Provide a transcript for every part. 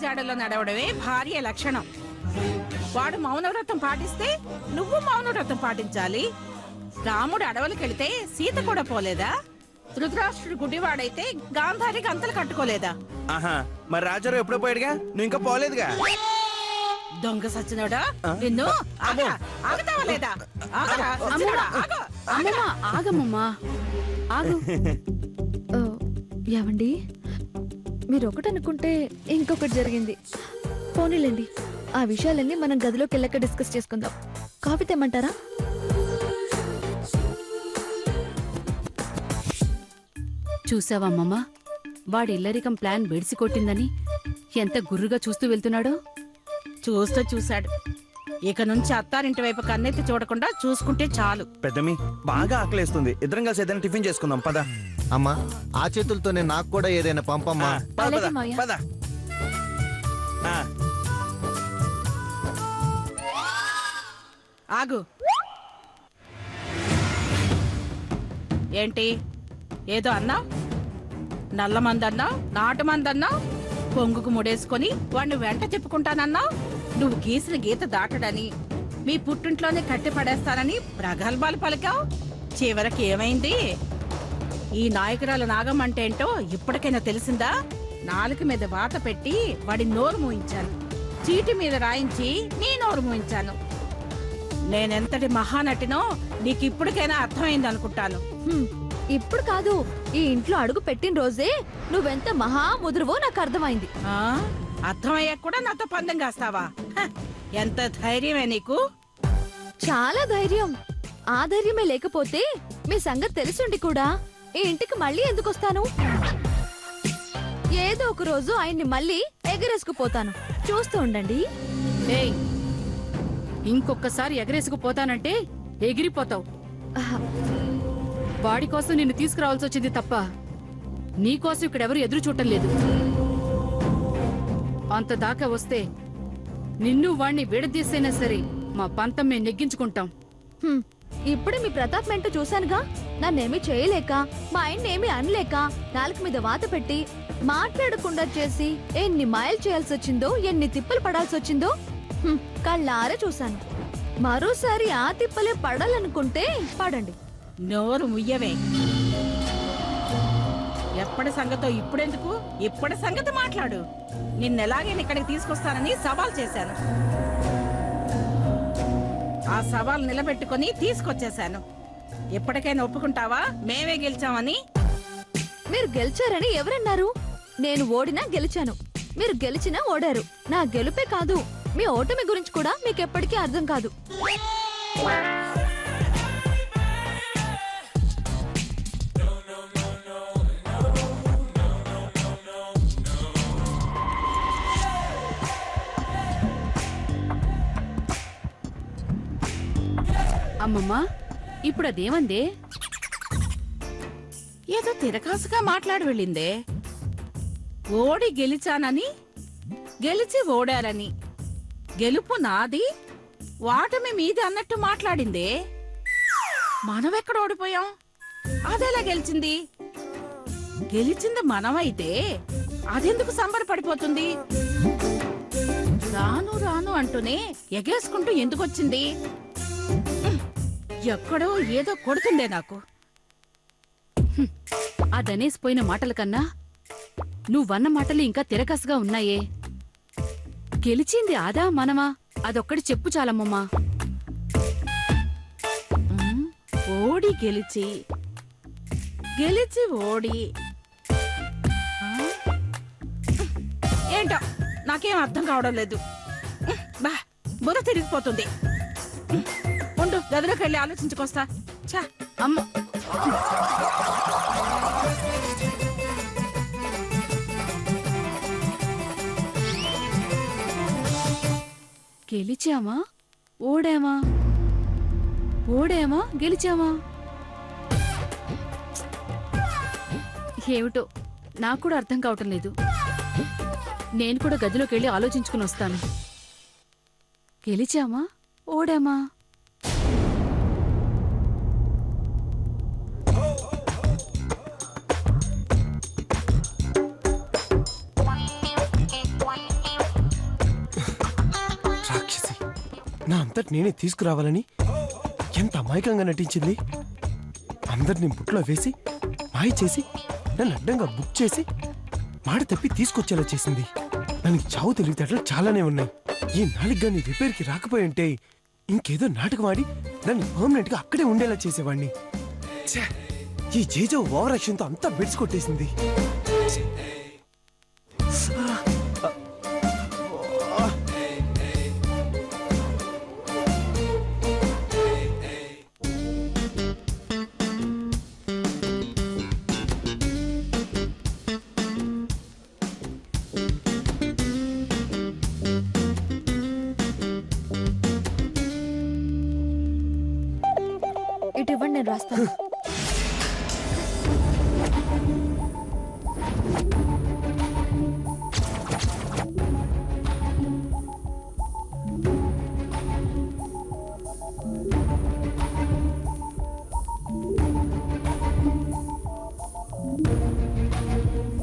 జాడలో నడవడమే భార్య లక్షణం. వాడు మౌనవ్రతం పాటిస్తే నువ్వు మౌనవ్రతం పాటించాలి. రాముడు అడవులకెళితే సీత కూడా పోలేదా? ధృతరాష్ట్రుడు గుడ్డివాడైతే గాంధారి గంతలు కట్టుకోలేదా? ఆహా, మరి రాజారావు ఎప్పుడో పోయాడుగా, నువ్వు ఇంకా పోలేదుగా. దొంగ సచ్చినోడా, నిన్ను ఆగుతావా లేదా? ఆగమ్మా, ఆగు. ఏవండి, మీరు ఒకటి అనుకుంటే ఇంకొకటి జరిగింది. పోనీలేండి, ఆ విషయాలన్నీ మనం గదిలోకి వెళ్ళక డిస్కస్ చేసుకుందాం. కాఫీ తెమ్మంటారా? చూసావమ్మమ్మా, వాడి ఇల్లరికం ప్లాన్ బెడిసి కొట్టిందని ఎంత గుర్రుగా చూస్తూ వెళ్తున్నాడో. చూశాడు. ఇక నుంచి అత్తారింటి వైపు కన్నెత్తి చూడకుండా చూసుకుంటే చాలు. పెద్దమ్మి, బాగా ఆకలేస్తుంది, ఇద్దరం కలిసి ఏదైనా టిఫిన్ చేసుకుందాం పద. అమ్మా, ఆ చేతులతోనే నాకు కూడా ఏదైనా పంపమ్మా. పద అలాగే పద మావయ్య. పద. ఆ, ఆగు. ఏంటి ఏదో అన్నావు? నల్ల మందన్నావు, నాటు మందన్నావు, పొంగుకు ముడేసుకొని వాడిని వెంట తిప్పుకుంటానన్నావు. నువ్వు గీసిన గీత దాటడని, మీ పుట్టింట్లోనే కట్టి పడేస్తానని ప్రగల్భాలు పలికావు. చివరికి ఏమైంది? ఈ నాయకురాలు నాగం అంటే ఏంటో ఇప్పటికైనా తెలిసిందా? నాలుక మీద వాత పెట్టి వాడి నోరు మూయించాను, చీటి మీద రాయించి నీ నోరు మూయించాను. నేనెంతటి మహానటినో నీకు ఇప్పటికైనా అర్థమైంది అనుకుంటాను. ఇప్పుడు కాదు, ఈ ఇంట్లో అడుగు పెట్టిన రోజే నువ్వెంత మహా ముదురువో నాకు అర్థమైంది. అర్థమయ్యాక కూడా నాతో పందెం కాస్తావా? ఎంత ధైర్యమే నీకు! చాలా ధైర్యం. ఆ ధైర్యమే లేకపోతే మీ సంగతి తెలుసుండి కూడా ఈ ఇంటికి మళ్ళీ ఎందుకు వస్తాను? ఏదో ఒక రోజు ఆయన్ని మళ్ళీ ఎగరేసుకుపోతాను, చూస్తూ ఉండండి. ఏయ్, ఇంకొకసారి ఎగరేసుకుపోతానంటే ఎగిరిపోతావు. వాడి కోసం నిన్ను తీసుకురావాల్సి వచ్చింది తప్ప నీకోసం ఇక్కడెవరు ఎదురు చూడటం లేదు. అంత దాకా వస్తే నిన్ను వాణ్ణి విడదీసైనా సరే మా పంతం మేము నెగ్గించుకుంటాం. ఇప్పుడు మీ ప్రతాప్ మెంటూ చూశానుగా. నన్నేమీ చేయలేక, మా ఆయన్నేమీ అనలేక, నాలుగు మీద వాత పెట్టి మాట్లాడకుండా చేసి ఎన్ని మాయలు చేయాల్సి వచ్చిందో, ఎన్ని తిప్పలు పడాల్సి వచ్చిందో కళ్ళారా చూశాను. మరోసారి ఆ తిప్పలే పడాలనుకుంటే పడండి. నోరు ముయ్యవే. ఎప్పటి సంగతో ఇప్పుడెందుకు? ఇప్పటి సంగతి మాట్లాడు. నిన్నెలాగైనా ఇక్కడికి తీసుకొస్తానని సవాల్ చేశాను. ఆ సవాల్ నిలబెట్టుకుని తీసుకొచ్చేశాను. ఎప్పటికైనా ఒప్పుకుంటావా మేమే గెలిచామని? మీరు గెలిచారని ఎవరన్నారు? నేను ఓడినా గెలిచాను, మీరు గెలిచినా ఓడారు. నా గెలుపే కాదు, మీ ఓటమి గురించి కూడా మీకెప్పటికీ అర్థం కాదు. అమ్మమ్మా, ఇప్పుడు అదేమందే? ఏదో తిరకాసుగా మాట్లాడి వెళ్ళిందే. ఓడి గెలిచానని, గెలిచి ఓడారని, గెలుపు నాది వాటమి మీది అన్నట్టు మాట్లాడిందే. మనమెక్కడ ఓడిపోయాం? అదెలా గెలిచింది? గెలిచింది మనమైతే అదెందుకు సంబరపడిపోతుంది? రాను రాను అంటూనే ఎగేసుకుంటూ ఎందుకొచ్చింది? ఎక్కడో ఏదో కొడుతుందే నాకు. అదనేసిపోయిన మాటల కన్నా నువ్వన్న మాటలు ఇంకా తిరకసగా ఉన్నాయే. గెలిచింది ఆదా మనమా అదొక్కటి చెప్పు చాలమ్మమ్మా. ఓడి గెలిచి, గెలిచి ఓడి, ఏంటో నాకేం అర్థం కావడం లేదు. బా బుర్ర తిరిగిపోతుంది. ఉండు, గదిలోకి వెళ్ళి ఆలోచించుకొస్తా. చా అమ్మ, గెలిచామా ఓడామా? ఓడామా గెలిచామా? ఏమిటో నాకు కూడా అర్థం కావటం లేదు. నేను కూడా గదిలోకి వెళ్ళి ఆలోచించుకుని వస్తాను. గెలిచామా ఓడామా? అంతటి నేనే తీసుకురావాలని ఎంత అమాయకంగా నటించింది. అందరినీ బుట్లో వేసి మాయ చేసి నన్ను అడ్డంగా బుక్ చేసి మాట తప్పి తీసుకొచ్చేలా చేసింది. దానికి చావు తెలివితేటలు చాలానే ఉన్నాయి. ఈ నాలుగు గాని రిపేర్కి రాకపోయి ఉంటే ఇంకేదో నాటకం ఆడి దాన్ని పర్మనెంట్ గా అక్కడే ఉండేలా చేసేవాడిని. ఛే! ఈ జేజో ఓవర్ యాక్షన్ తో అంతా బెడ్స్ కొట్టేసింది. ఇటు ఇవ్వండి, నేను రాస్తాను.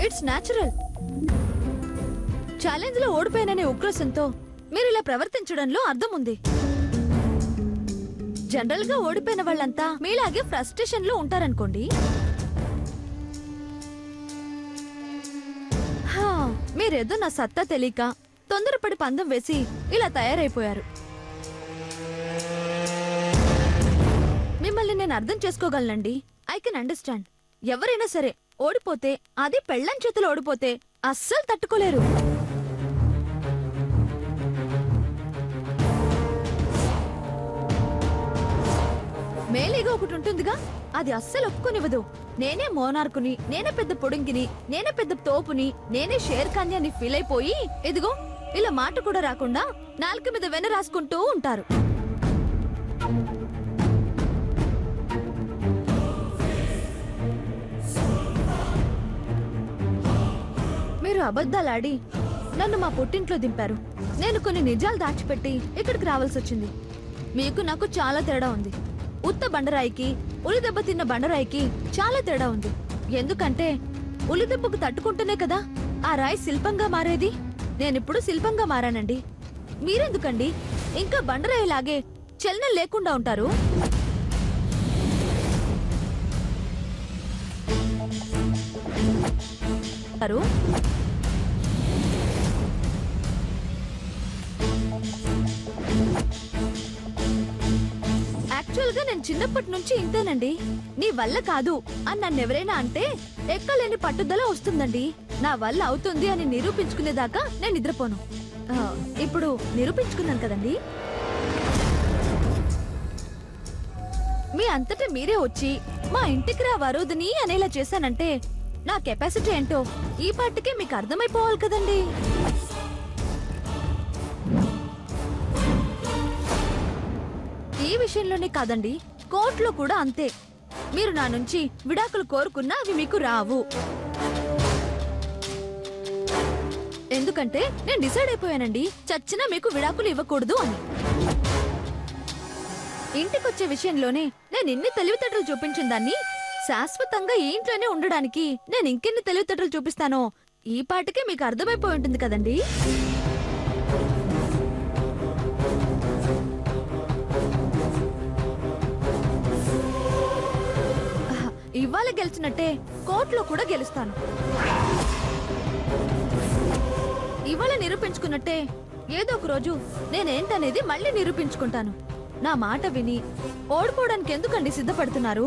It's natural. ఛాలెంజ్ లో ఓడిపోయాననే ఉగ్రసంతో మీరు ఇలా ప్రవర్తించడంలో అర్థం ఉంది. జనరల్ గా ఓడిపోయిన వాళ్ళంతా మీలాగే ఫ్రస్ట్రేషన్ లో ఉంటారనుకోండి. మీరేదో నా సత్తా తెలియక తొందరపడి పందెం వేసి ఇలా తయారైపోయారు. మిమ్మల్ని నేను అర్థం చేసుకోగలనండి. I can understand. ఎవరైనా సరే ఓడిపోతే, అది పెళ్ళం చేతులు ఓడిపోతే అస్సలు తట్టుకోలేరు. మేలేగా ఒకటి ఉంటుందిగా, అది అస్సలు ఒప్పుకొనివ్వదు. నేనే మోనార్కుని, నేనే పెద్ద పొడుంగిని, నేనే పెద్ద తోపుని, నేనే షేర్ ఖాన్ అని ఫీల్ అయిపోయి ఇదిగో ఇలా మాట కూడా రాకుండా నాలుక మీద వెన రాసుకుంటూ ఉంటారు. మీరు అబద్ధాలాడి నన్ను మా పుట్టింట్లో దింపారు. నేను కొన్ని నిజాలు దాచిపెట్టి ఇక్కడికి రావాల్సి వచ్చింది. మీకు నాకు చాలా తేడా ఉంది. ఉత్త బండరాయికి, ఉలిదెబ్బ తిన్న బండరాయికి చాలా తేడా ఉంది. ఎందుకంటే ఉలిదెబ్బకు తట్టుకుంటేనే కదా ఆ రాయి శిల్పంగా మారేది. నేనిప్పుడు శిల్పంగా మారానండి. మీరెందుకండి ఇంకా బండరాయిలాగే చలనం లేకుండా ఉంటారు? యాక్చువల్ గా నేను చిన్నప్పటి నుంచి ఇంతేనండి. నీ వల్ల కాదు అని నన్ను ఎవరైనా అంటే ఎక్కలేని పట్టుదల వస్తుందండి. నా వల్ల అవుతుంది అని నిరూపించుకునేదాకా నేను నిద్రపోను. ఇప్పుడు నిరూపించుకున్నాను కదండి. మీ అంతటా మీరే వచ్చి మా ఇంటికి రా వరుదిని అనేలా చేశానంటే నా కెపాసిటీ ఏంటో ఈ పాటికే మీకు అర్థమైపోవాలి కదండి. ఈ విషయంలోనే కాదండి, కోర్టులో కూడా అంతే. మీరు నా నుంచి విడాకులు కోరుకున్నా అవి మీకు రావు. ఎందుకంటే నేను డిసైడ్ అయిపోయానండి, చచ్చినా మీకు విడాకులు ఇవ్వకూడదు అని. ఇంటికొచ్చే విషయంలోనే నేను ఇన్ని తెలివితేటలు చూపించిన దాన్ని శాశ్వతంగా ఈ ఇంట్లోనే ఉండడానికి నేను ఇంకెన్ని తెలివితేటలు చూపిస్తానో ఈ పాటికే మీకు అర్థమైపోయి ఉంటుంది కదండి. ఇవాళ గెలిచినట్టే కోర్టులో కూడా గెలుస్తాను. ఇవాళ నిరూపించుకున్నట్టే ఏదో ఒక రోజు నేనేంటనేది మళ్ళీ నిరూపించుకుంటాను. నా మాట విని ఓడిపోవడానికి ఎందుకండి సిద్ధపడుతున్నారు?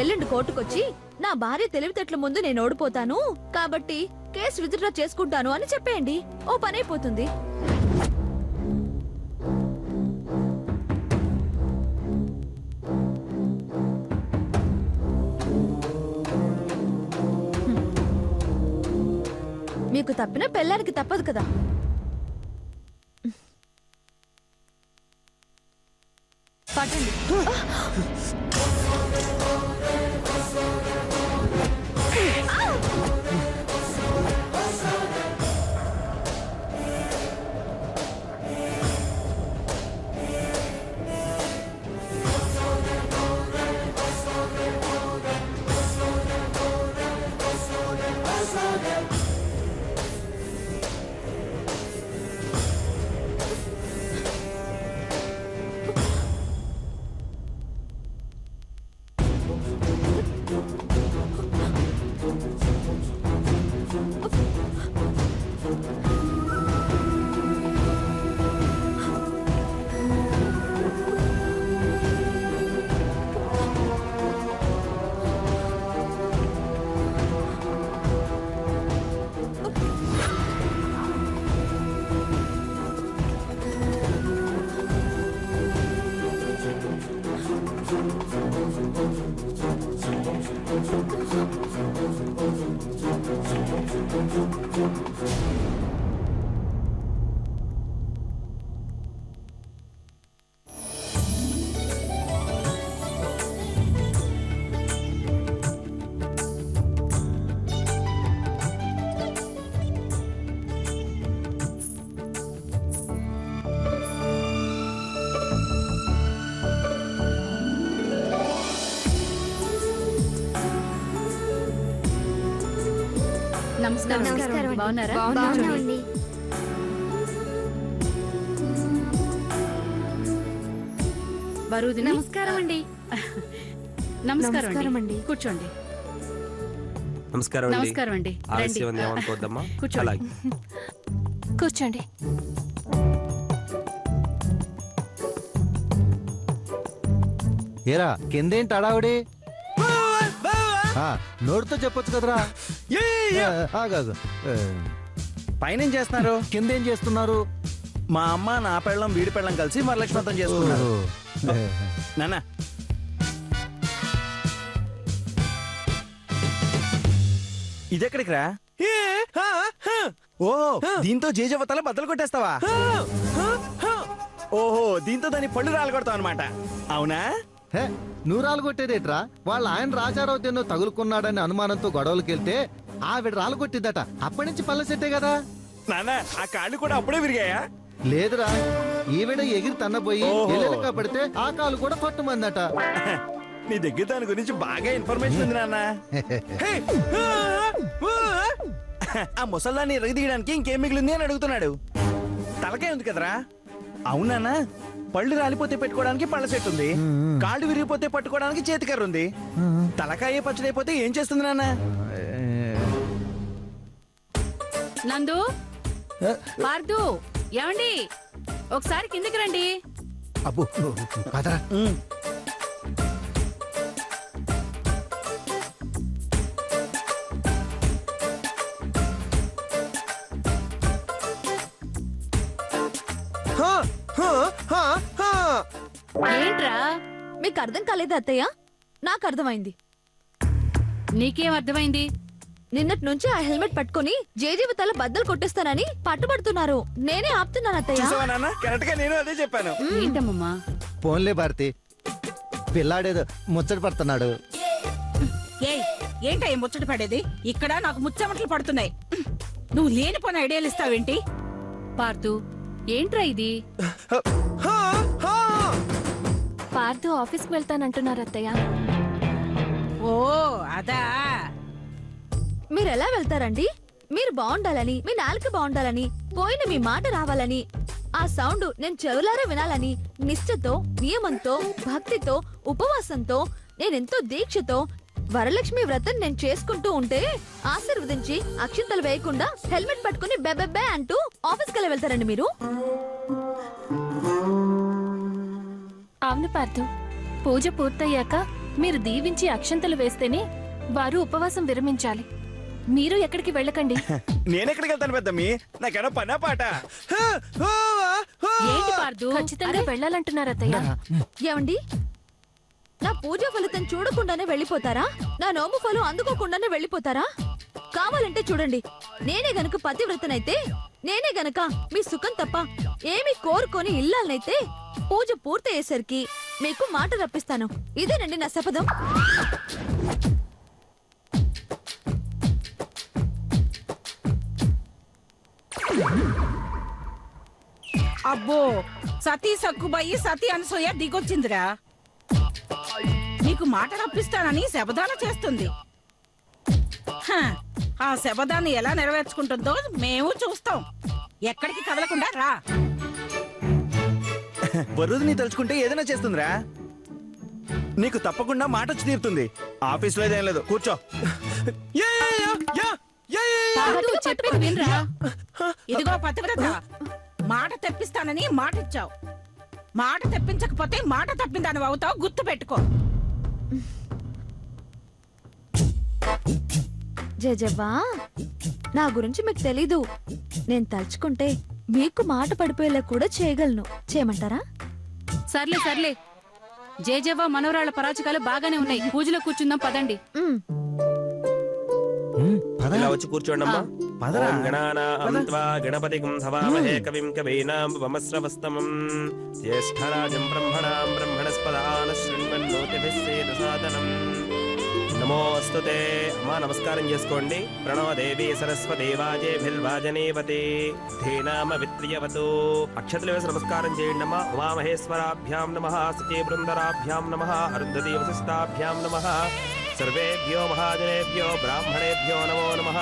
ఎల్లుండి కోర్టుకొచ్చి నా భార్య తెలివితేటల ముందు నేను ఓడిపోతాను కాబట్టి కేసు విత్డ్రా చేసుకుంటాను అని చెప్పేయండి. ఓ పనైపోతుంది. మీకు తప్పిన పెళ్ళానికి తప్పదు కదా. పట్టండి. నమస్కారం. బాగున్నారా? బాగున్నామండి. వరుదిని నమస్కారం అండి. నమస్కారం నమస్కారం అండి. అండి. కూర్చోండి. నమస్కారం అండి. నమస్కారం అండి. రండి. ఆలస్యం ఉంది ఏమనుకోవద్దమ్మా. కూర్చోండి. అలాగే. కూర్చోండి. ఏరా కిందేంటి అడావుడి నోటితో చెప్పొచ్చు కదరా ఆగాగు పైన ఏం చేస్తున్నారు? కిందేం చేస్తున్నారు? మా అమ్మ నా పెళ్ళం వీడి పెళ్ళం కలిసి వరలక్ష్మతం చేసుకున్నారు. ఓహో. నాన్న ఇదెక్కడికి రా? ఓ దీంతో జేజవతల బద్దలు కొట్టేస్తావా? ఓహో దీంతో దాని పళ్ళు రాలగొడతావు అనమాట. అవునా? హే, నూరాలు కొట్టేదేట్రా? వాళ్ళ ఆయన రాజారావు తెన్నో తగులుకున్నాడని అనుమానంతో గొడవలకి వెళ్తే ఆవిడ రాలు కొట్టిద్దట. అప్పటి నుంచి పళ్ళ సెట్టే కదా. నాన్న ఆ కాళ్ళు కూడా అప్పుడే విరిగాయా? లేదురా, ఈవిడ ఎగిరి తన్నపోయి ఓహో. ఎల్లెలక పడితే ఆ కాలు కూడా కొట్టమందట. నీ దగ్గర దాని గురించి బాగా ఇన్ఫర్మేషన్ ఉంది నాన్న. హే! ఆ ముసల్దాన్ని ఎరగదీయడానికి ఇంకేం మిగిలింది అని అడుగుతున్నాడు. తలకాయ ఉంది కదరా? అవునా? పళ్ళు రాలిపోతే పెట్టుకోవడానికి పళ్ళ సెట్ ఉంది, కాళ్ళు విరిగిపోతే పట్టుకోవడానికి చేతికర్ర ఉంది. తలకాయ పచ్చడైపోతే ఏం చేస్తుంది నాన్న? నందు, పార్దు, ఏమండి ఒకసారి కిందికి రండి. అబ్బో పదరా. ఏంట్రా? మీకు అర్థం కాలేదా అత్తయ్య? నాకు అర్థమైంది. నీకేం అర్థమైంది? నిన్నటి నుంచి ఆ హెల్మెట్ పట్టుకొని జేజీవితాల బద్దలు కొట్టిస్తానని పట్టుబడుతున్నారు. నేనే ఆపుతున్నాను అత్తయ్య. చూసావా నాన్న? కరెక్ట్ గా నేను అదే చెప్పాను. ఏంటమ్మమ్మా? పోన్లే భారతి, పిల్లాడేదో ముచ్చట పడుతున్నాడు. ఏయ్ ఏంటా ఈ ముచ్చట పడేది? ఇక్కడ నాకు ముచ్చమట్లు పడుతున్నాయి. నువ్వు లేనిపోయిన ఐడియాలు ఇస్తావేంటి? పార్దు, ఏంట్రా ఇది? పార్థు ఆఫీస్కి వెళ్తానంటున్నారు అత్తయ్య. ఓ అదా? మీరు ఎలా వెళ్తారండి? మీరు బాగుండాలని, మీ నాలుక బాగుండాలని, పోయిన మీ మాట రావాలని, ఆ సౌండ్ నేను చెవులారా వినాలని నిష్ఠతో, నియమంతో, భక్తితో, ఉపవాసంతో, నేనెంతో దీక్షతో వరలక్ష్మి వ్రతం నేను చేసుకుంటూ ఉంటే ఆశీర్వదించి అక్షింతలు వేయకుండా హెల్మెట్ పట్టుకుని బెబెబ్బే అంటూ ఆఫీస్కి వెళ్ళి వెళ్తారండి మీరు? అవును పార్థు, పూజ పూర్తయ్యాక మీరు దీవించి అక్షంతలు వేస్తేనే వారు ఉపవాసం విరమించాలి. మీరు ఎక్కడికి వెళ్ళకండి. నేనెక్కడికి వెళ్తాను పెద్దమ్మి? నాకేనా పనా పాట? ఏంటి పార్దు? ఖచ్చితంగా వెళ్ళాలంటున్నారు అత్తయ్య. ఏమండి, నా పూజ ఫలితం చూడకుండానే వెళ్ళిపోతారా? నా నోము ఫలం అందుకోకుండానే వెళ్ళిపోతారా? కావాలంటే చూడండి, నేనే గనక పతివ్రతనైతే, నేనే గనక మీ సుఖం తప్ప ఏమి కోరుకొని ఇల్లాలనైతే పూజ పూర్తయ్యేసరికి మీకు మాట రప్పిస్తాను. ఇదేనండి నా శపథం. అబ్బో సతీ సక్కుబాయి సతీ అనసూయ దిగొచ్చిందిరా. నీకు మాట రప్పిస్తానని శబదాన చేస్తుంది. హ, ఆ శబదాన్ని ఎలా నెరవేర్చుకుంటుందో మేము చూస్తాం. ఎక్కడికి కదలకుండా రా. వరుదిని తలుచుకుంటే ఏదైనా చేస్తుందిరా. నీకు తప్పకుండా మాట వచ్చి తీరుతుంది. ఆఫీస్ లో ఏదేం లేదు, కూర్చో. పార్దు, చెప్పేది వినరా? ఇదిగో పతివ్రత, మాట తెప్పిస్తానని మాట ఇచ్చావు. మాట తెప్పించకపోతే మాట తప్పిందని అవుతావు, గుర్తు పెట్టుకో. జేజవ్వా, నా గురించి మీకు తెలీదు. నేను తలుచుకుంటే మీకు మాట పడిపోయేలా కూడా చేయగలను. చేయమంటారా? సర్లే సర్లే, జేజవ్వ మనవరాళ్ల పరాచకాలు బాగానే ఉన్నాయి. పూజలో కూర్చుందాం పదండి. మ్. ఇలా వచ్చి కూర్చోండి అమ్మా. పదరా. ఓం గణానాం త్వా గణపతిం హవామహే కవిం కవీనాం ఉపమస్రవస్తమం జ్యేష్ఠరాజం బ్రహ్మణాం బ్రహ్మణస్పదాన శృణ్వన్నోతిభిः సేదసాదనం. నమోస్తుతే. అమ్మా నమస్కారం చేసుకోండి. ప్రణవ దేవి సరస్వతి వాజేభిర్వాజనేవతి ధీనామ విత్రియవతు. అక్షతలు వేసి నమస్కారం చేయండి అమ్మా. ఉమామహేశ్వరాభ్యాం నమః, సచే బృందరాభ్యాం నమః, అరుంధతి వశిష్టాభ్యాం నమః, సర్వేభ్యో మహాజనేభ్యో బ్రాహ్మణేభ్యో నమో నమః.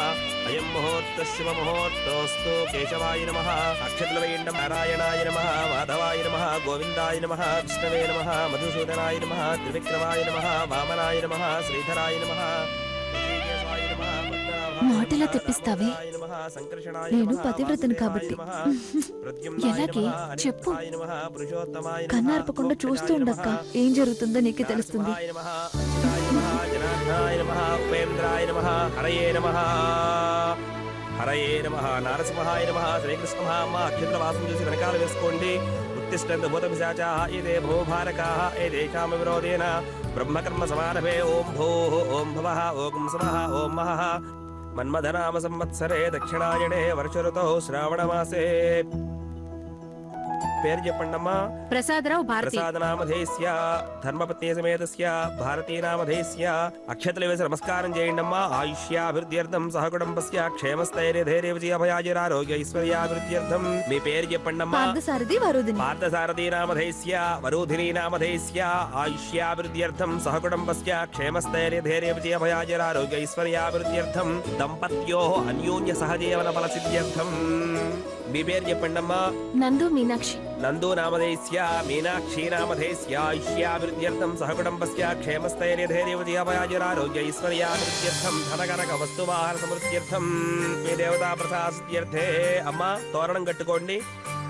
అయం ముహూర్త శుభ ముహూర్తోస్తు. కేశవాయ నమః. అక్షతలు వేయండి. నారాయణాయ నమః, మాధవాయ నమః, గోవిందాయ నమః, విష్ణవే నమః, మధుసూదనాయ నమః, త్రివిక్రమాయ నమః, వామనాయ నమః, శ్రీధరాయ నమః, శ్రీకేశవాయ నమః, పద్మనాభాయ మాటలా నమః, తెప్పిస్తావే? రామాయ నమః, సంకర్షణాయ నేను నమః, పతివ్రతను కాబట్టి. వాసుదేవాయ నమః, ప్రద్యుమ్నాయ ఎలాగే? నమః, చెప్పు. అనిరుద్ధాయ నమః, పురుషోత్తమాయ నమః, కన్నార్పకుండా చూస్తూ ఉండక్క, ఏం జరుగుతుందో నీకే తెలుస్తుంది. నరసింహాయ నమః, అచ్యుతాయ నమః, జనార్దనాయ నమః, ఉపేంద్రాయ నమః, హరయే నమః. హరయే నమః, నారసింహాయ నమః, శ్రీకృష్ణ అమ్మ అక్షంతల వాసం చూసి వెనకాల వేసుకోండి. ఉత్తిష్టంతు భూత పిశాచాః ఏదే భూభారకాః ఏదేషాం విరోధేన బ్రహ్మకర్మ సమారభే. ఓం భూః ఓం భువః ఓం స్వః ఓం మహః. మన్మథనామ సంవత్సరే దక్షిణాయనే వర్ష ఋతౌ శ్రావణమాసే. పేరు చెప్పండమ్మా. ప్రసాదరావు భారతి. ప్రసాదనామధేస్య ధర్మపత్ని సమేతస్య భారతీ నామధేస్య. అక్షతలు వేసి నమస్కారం చేయండమ్మా. ఆయుష్యాభివృద్ధ్యర్థం సహకుటుంబస్య క్షేమస్థైర్యధైర్య విజయాభయాజరారోగ్య ఐశ్వర్యాభివృద్ధ్యర్థం. మీ పేరు చెప్పండమ్మా. పార్థసారథి వరుదిని. పార్థసారథీ నామధేస్య వరూధినీ నామధేస్య. ఆయుష్యాభివృద్ధ్యర్థం సహకుటుంబస్య క్షేమస్థైర్యధైర్య విజయాభయాజరారోగ్య ఐశ్వర్యాభివృద్ధ్యర్థం దంపత్యో అన్యోన్య సహజీవన ఫలసిద్ధ్యర్థం. మీ పేరు చెప్పండమ్మా. నందు మీనాక్షి. నందో నామధేస్య మీనాక్షీ నామధేస్య. ఆయుష్యాభివృద్ధ్యర్థం సహకుటుంబస్య క్షేమస్థైర్యధైర్య విజయాభయాజరారోగ్య ఐశ్వర్యాభివృద్ధ్యర్థం ధనకనక వస్తువాహన సమృద్ధ్యర్థం. మీ దేవతా ప్రసాద్యర్థే అమ్మ తోరణం కట్టుకోండి.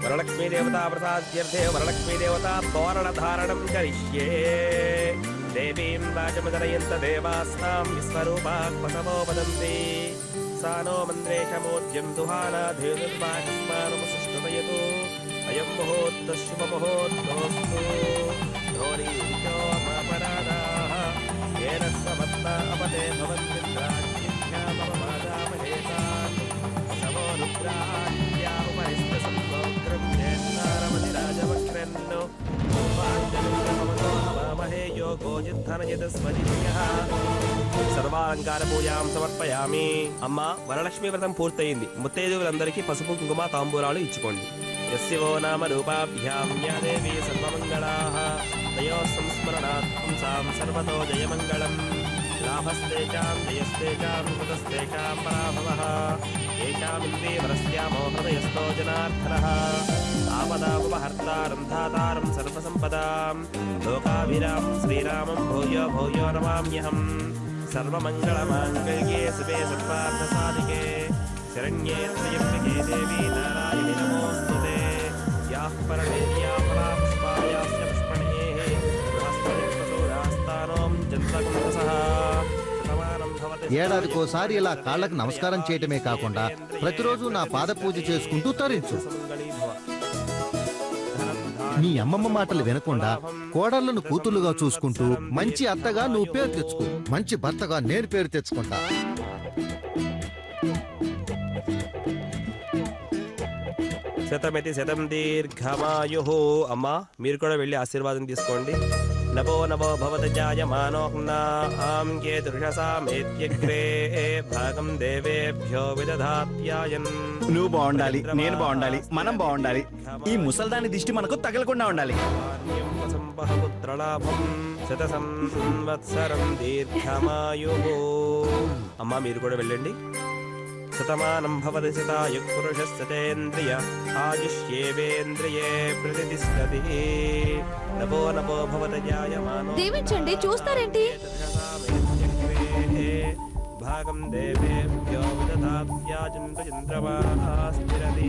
వరలక్ష్మీ దేవతా ప్రసాద్యర్థే వరలక్ష్మీ దేవతా తోరణ ధారణం కరిష్యే. దేవీం వాచమదరయంత దేవాస్తాం విశ్వరూపాత్మసమో వదంతి. సానో మంద్రేషమోద్యం దుహానాధేనుర్వాచస్మానముసుష్టమయతు. అయం ముహూర్త శుభ ముహూర్తోస్తు. ధోరీశో మాపరాదాః ఏన సమత్త అపతే భవంత్రిద్రాజ్ఞామమాదామహేతాన్. సమో రుద్రాజ్ఞా ఉపరిష్ట సంభోగ్రం జ్యేష్ఠారమతిరాజవక్రన్ను. వామహే యోగో యుద్ధనయతస్వదివ్యః. సర్వాలంకార పూజాం సమర్పయామి. అమ్మ వరలక్ష్మి వ్రతం పూర్తయింది. ముత్తైదువులందరికీ పసుపు కుంకుమ తాంబూలాలు ఇచ్చుకోండి. యస్యో నామ రూపాభ్యాం యా దేవీ సర్వమంగళాః తయో సంస్మరణాత్ పుంసాం సర్వతో జయమంగళం. లాభస్తేషాం జయస్తేషాం కృతస్తేషాం పరాభవః. ఏషామింద్రే వరస్యామో హృదయస్థో జనార్దనః. ఆపదాపహర్తారం ధాతారం సర్వసంపదాం. లోకాభిరామం శ్రీరామం భూయో భూయో నమామ్యహం. సర్వమంగళమాంగళ్యే శివే సర్వార్థసాధికే శరణ్యే త్ర్యంబకే దేవీ నారాయణి నమోస్తుతే. యాః పరమేర్యా పరా పుష్పాయాస్య పుష్పణేః బృహస్పతిర్వసూరాస్తానోం జన్మగుంసః. శతమానం భవతి. ఏడాదికోసారి ఇలా కాళ్ళకు నమస్కారం చేయటమే కాకుండా ప్రతిరోజు నా పాద పూజ చేసుకుంటూ తరించు. నీ అమ్మమ్మ మాటలు వినకుండా కోడళ్లను కూతుళ్ళుగా చూసుకుంటూ మంచి అత్తగా నువ్వు పేరు తెచ్చుకో. మంచి భర్తగా నేను పేరు తెచ్చుకుంటా. శతమితి శతం దీర్ఘమాయుః. అమ్మా మీరు కూడా వెళ్ళి ఆశీర్వాదం తీసుకోండి. నభో నభో భవత జాయమానోః కేతుర్షసామేత్యగ్రే భాగం దేవేభ్యో విదధాత్యాయన్. నువ్వు బాగుండాలి, నేను బాగుండాలి, మనం బాగుండాలి. ఈ ముసల్దాని దిష్టి మనకు తగలకుండా ఉండాలి. పుత్రలాభం శత సంవత్సరం దీర్ఘమాయుః. అమ్మా మీరు కూడా వెళ్ళండి. శతమానం భవతి శతాయుః పురుషः శతేంద్రియ ఆయుష్యేవేంద్రియే ప్రతిష్టతి. నభో నభో భవత జాయమానో. దీవించండి, చూస్తారేంటి? భాగం దేవేభ్యో విదధాత్యాజన్ చంద్రమాః స్థిరతి.